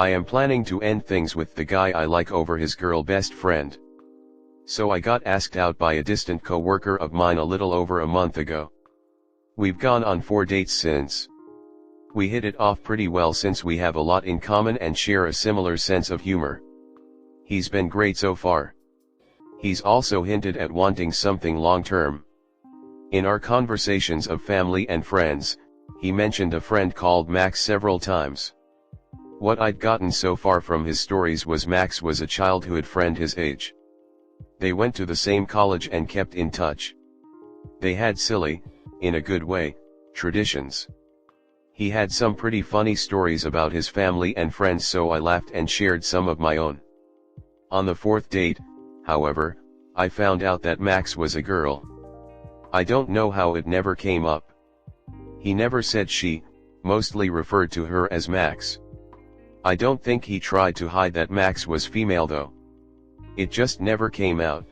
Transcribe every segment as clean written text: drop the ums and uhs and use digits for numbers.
I am planning to end things with the guy I like over his girl best friend. So I got asked out by a distant co-worker of mine a little over a month ago. We've gone on 4 dates since. We hit it off pretty well since we have a lot in common and share a similar sense of humor. He's been great so far. He's also hinted at wanting something long-term. In our conversations of family and friends, he mentioned a friend called Max several times. What I'd gotten so far from his stories was Max was a childhood friend his age. They went to the same college and kept in touch. They had silly, in a good way, traditions. He had some pretty funny stories about his family and friends, so I laughed and shared some of my own. On the 4th date, however, I found out that Max was a girl. I don't know how it never came up. He never said she, mostly referred to her as Max. I don't think he tried to hide that Max was female though. It just never came out.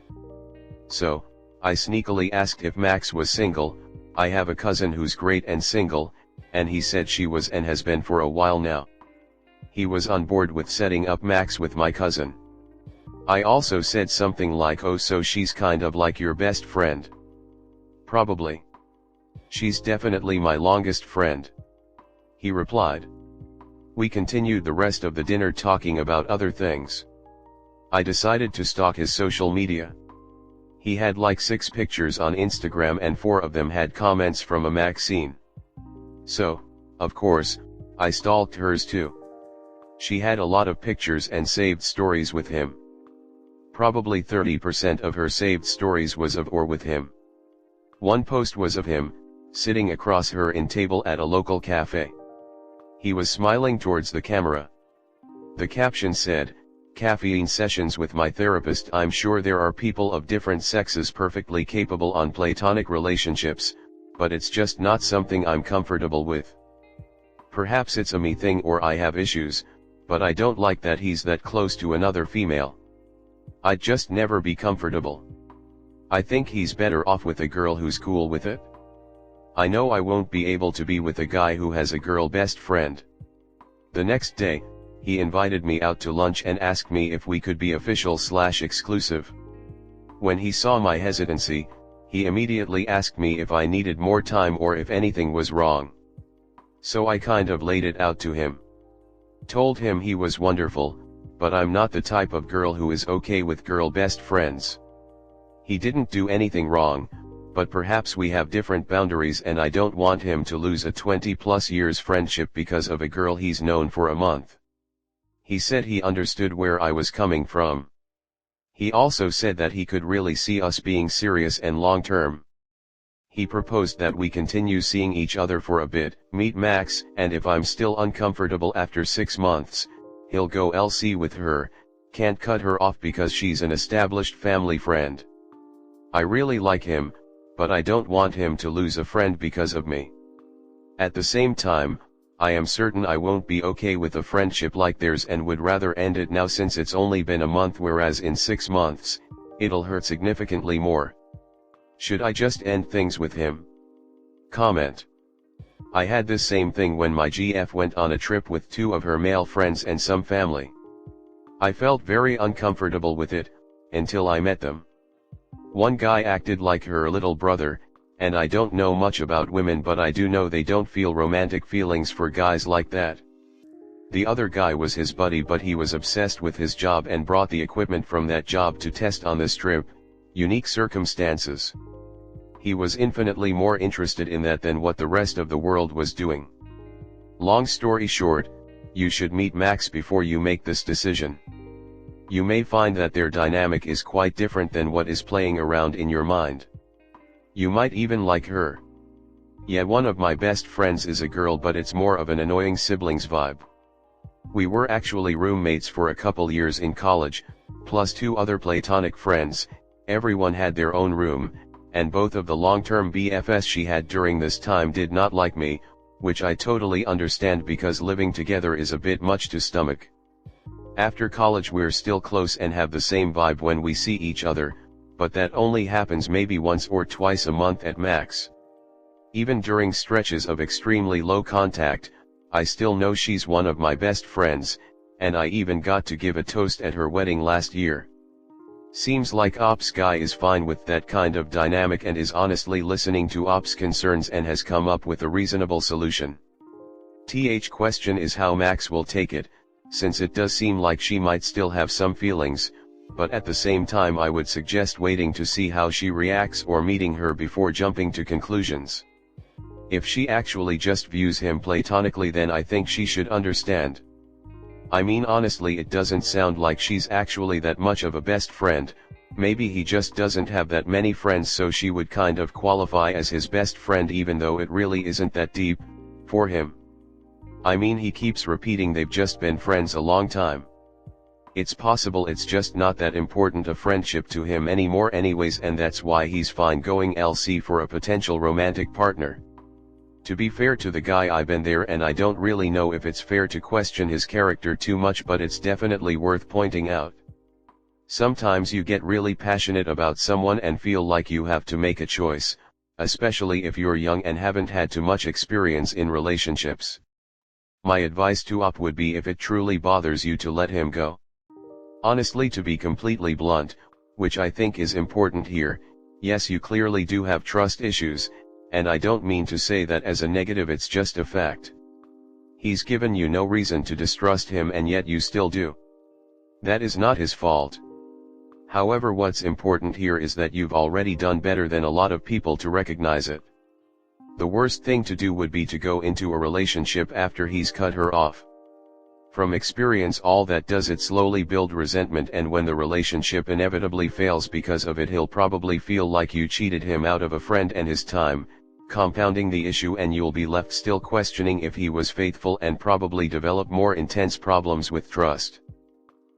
So, I sneakily asked if Max was single. I have a cousin who's great and single, and he said she was and has been for a while now. He was on board with setting up Max with my cousin. I also said something like, "Oh, so she's kind of like your best friend?" "Probably. She's definitely my longest friend," he replied. We continued the rest of the dinner talking about other things. I decided to stalk his social media. He had like 6 pictures on Instagram and 4 of them had comments from a Maxine. So, of course, I stalked hers too. She had a lot of pictures and saved stories with him. Probably 30% of her saved stories was of or with him. One post was of him, sitting across her in table at a local cafe. He was smiling towards the camera. The caption said, "Caffeine sessions with my therapist. I'm sure there are people of different sexes perfectly capable on platonic relationships, but it's just not something I'm comfortable with. Perhaps it's a me thing or I have issues, but I don't like that he's that close to another female. I'd just never be comfortable. I think he's better off with a girl who's cool with it. I know I won't be able to be with a guy who has a girl best friend." The next day, he invited me out to lunch and asked me if we could be official/exclusive. When he saw my hesitancy, he immediately asked me if I needed more time or if anything was wrong. So I kind of laid it out to him. Told him he was wonderful, but I'm not the type of girl who is okay with girl best friends. He didn't do anything wrong, but perhaps we have different boundaries and I don't want him to lose a 20+ years friendship because of a girl he's known for a month. He said he understood where I was coming from. He also said that he could really see us being serious and long-term. He proposed that we continue seeing each other for a bit, meet Max, and if I'm still uncomfortable after 6 months, he'll go LC with her. Can't cut her off because she's an established family friend. I really like him, but I don't want him to lose a friend because of me. At the same time, I am certain I won't be okay with a friendship like theirs and would rather end it now since it's only been a month, whereas in 6 months, it'll hurt significantly more. Should I just end things with him? Comment. I had this same thing when my GF went on a trip with 2 of her male friends and some family. I felt very uncomfortable with it, until I met them. One guy acted like her little brother, and I don't know much about women, but I do know they don't feel romantic feelings for guys like that. The other guy was his buddy, but he was obsessed with his job and brought the equipment from that job to test on this trip. Unique circumstances. He was infinitely more interested in that than what the rest of the world was doing. Long story short, you should meet Max before you make this decision. You may find that their dynamic is quite different than what is playing around in your mind. You might even like her. Yeah, one of my best friends is a girl, but it's more of an annoying siblings vibe. We were actually roommates for a couple years in college, plus 2 other platonic friends. Everyone had their own room, and both of the long-term BFS she had during this time did not like me, which I totally understand because living together is a bit much to stomach. After college we're still close and have the same vibe when we see each other, but that only happens maybe once or twice a month at max. Even during stretches of extremely low contact, I still know she's one of my best friends, and I even got to give a toast at her wedding last year. Seems like Ops guy is fine with that kind of dynamic and is honestly listening to Ops concerns and has come up with a reasonable solution. Question is how Max will take it, since it does seem like she might still have some feelings, but at the same time I would suggest waiting to see how she reacts or meeting her before jumping to conclusions. If she actually just views him platonically, then I think she should understand. I mean, honestly, it doesn't sound like she's actually that much of a best friend. Maybe he just doesn't have that many friends, so she would kind of qualify as his best friend even though it really isn't that deep for him. I mean, he keeps repeating they've just been friends a long time. It's possible it's just not that important a friendship to him anymore anyways, and that's why he's fine going LC for a potential romantic partner. To be fair to the guy, I've been there and I don't really know if it's fair to question his character too much, but it's definitely worth pointing out. Sometimes you get really passionate about someone and feel like you have to make a choice, especially if you're young and haven't had too much experience in relationships. My advice to Op would be, if it truly bothers you, to let him go. Honestly, to be completely blunt, which I think is important here, yes, you clearly do have trust issues, and I don't mean to say that as a negative, it's just a fact. He's given you no reason to distrust him and yet you still do. That is not his fault. However, what's important here is that you've already done better than a lot of people to recognize it. The worst thing to do would be to go into a relationship after he's cut her off. From experience, all that does it slowly build resentment, and when the relationship inevitably fails because of it, he'll probably feel like you cheated him out of a friend and his time, compounding the issue, and you'll be left still questioning if he was faithful and probably develop more intense problems with trust.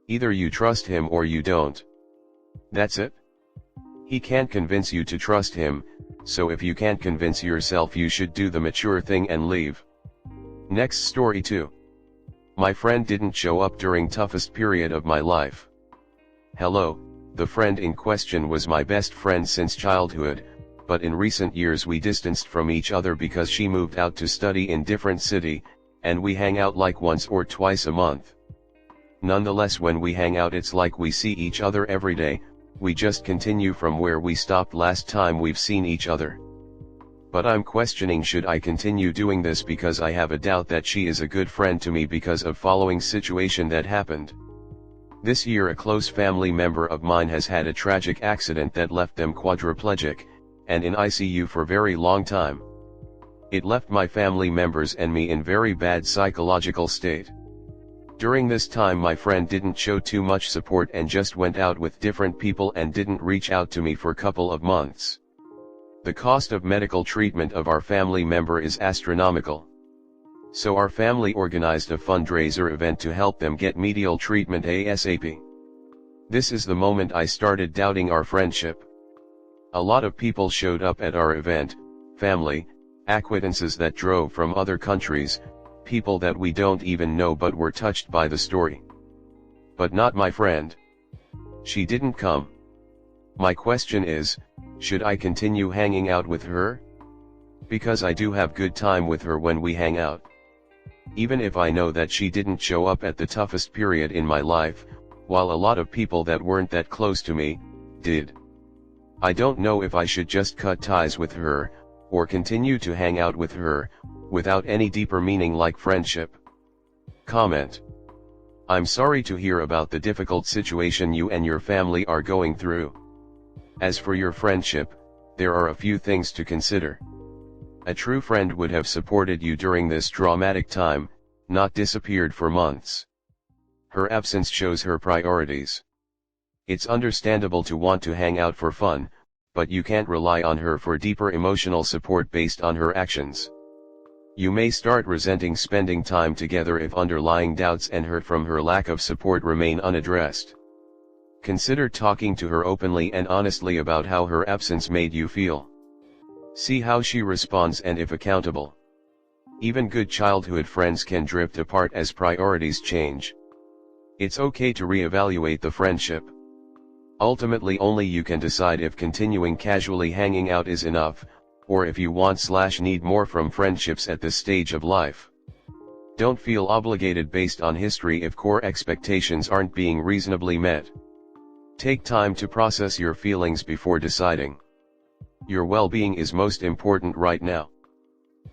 Either you trust him or you don't. That's it. He can't convince you to trust him, so if you can't convince yourself, you should do the mature thing and leave. Next story 2. My friend didn't show up during toughest period of my life. Hello, the friend in question was my best friend since childhood, but in recent years we distanced from each other because she moved out to study in different city, and we hang out like once or twice a month. Nonetheless, when we hang out, it's like we see each other every day. We just continue from where we stopped last time we've seen each other. But I'm questioning, should I continue doing this, because I have a doubt that she is a good friend to me because of following situation that happened. This year a close family member of mine has had a tragic accident that left them quadriplegic, and in ICU for very long time. It left my family members and me in very bad psychological state. During this time my friend didn't show too much support and just went out with different people and didn't reach out to me for a couple of months. The cost of medical treatment of our family member is astronomical. So our family organized a fundraiser event to help them get medical treatment ASAP. This is the moment I started doubting our friendship. A lot of people showed up at our event, family, acquaintances that drove from other countries, people that we don't even know but were touched by the story. But not my friend. She didn't come. My question is, should I continue hanging out with her? Because I do have good time with her when we hang out. Even if I know that she didn't show up at the toughest period in my life, while a lot of people that weren't that close to me did. I don't know if I should just cut ties with her, or continue to hang out with her, without any deeper meaning like friendship. Comment. I'm sorry to hear about the difficult situation you and your family are going through. As for your friendship, there are a few things to consider. A true friend would have supported you during this traumatic time, not disappeared for months. Her absence shows her priorities. It's understandable to want to hang out for fun, but you can't rely on her for deeper emotional support based on her actions. You may start resenting spending time together if underlying doubts and hurt from her lack of support remain unaddressed. Consider talking to her openly and honestly about how her absence made you feel. See how she responds and if accountable. Even good childhood friends can drift apart as priorities change. It's okay to reevaluate the friendship. Ultimately, only you can decide if continuing casually hanging out is enough, or if you want/need more from friendships at this stage of life. Don't feel obligated based on history if core expectations aren't being reasonably met. Take time to process your feelings before deciding. Your well-being is most important right now.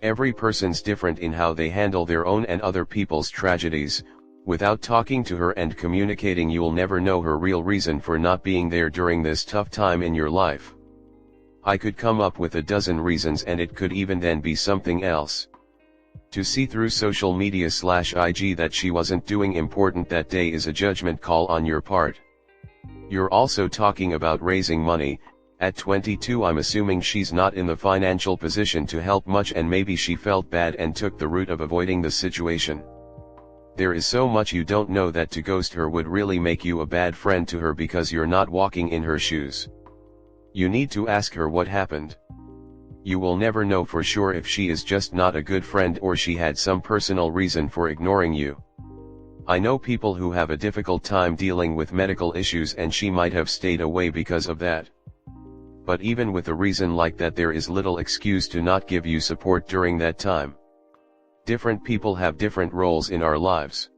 Every person's different in how they handle their own and other people's tragedies. Without talking to her and communicating, you'll never know her real reason for not being there during this tough time in your life. I could come up with a dozen reasons, and it could even then be something else. To see through social media/IG that she wasn't doing important that day is a judgment call on your part. You're also talking about raising money. At 22, I'm assuming she's not in the financial position to help much, and maybe she felt bad and took the route of avoiding the situation. There is so much you don't know that to ghost her would really make you a bad friend to her because you're not walking in her shoes. You need to ask her what happened. You will never know for sure if she is just not a good friend or she had some personal reason for ignoring you. I know people who have a difficult time dealing with medical issues, and she might have stayed away because of that. But even with a reason like that, there is little excuse to not give you support during that time. Different people have different roles in our lives.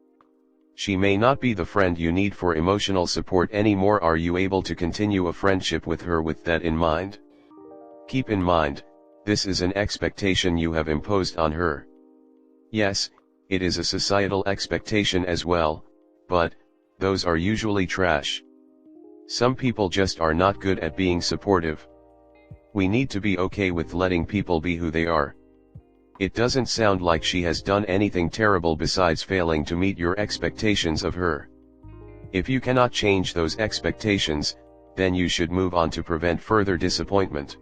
She may not be the friend you need for emotional support anymore. Are you able to continue a friendship with her with that in mind? Keep in mind, this is an expectation you have imposed on her. Yes, it is a societal expectation as well, but those are usually trash. Some people just are not good at being supportive. We need to be okay with letting people be who they are. It doesn't sound like she has done anything terrible besides failing to meet your expectations of her. If you cannot change those expectations, then you should move on to prevent further disappointment.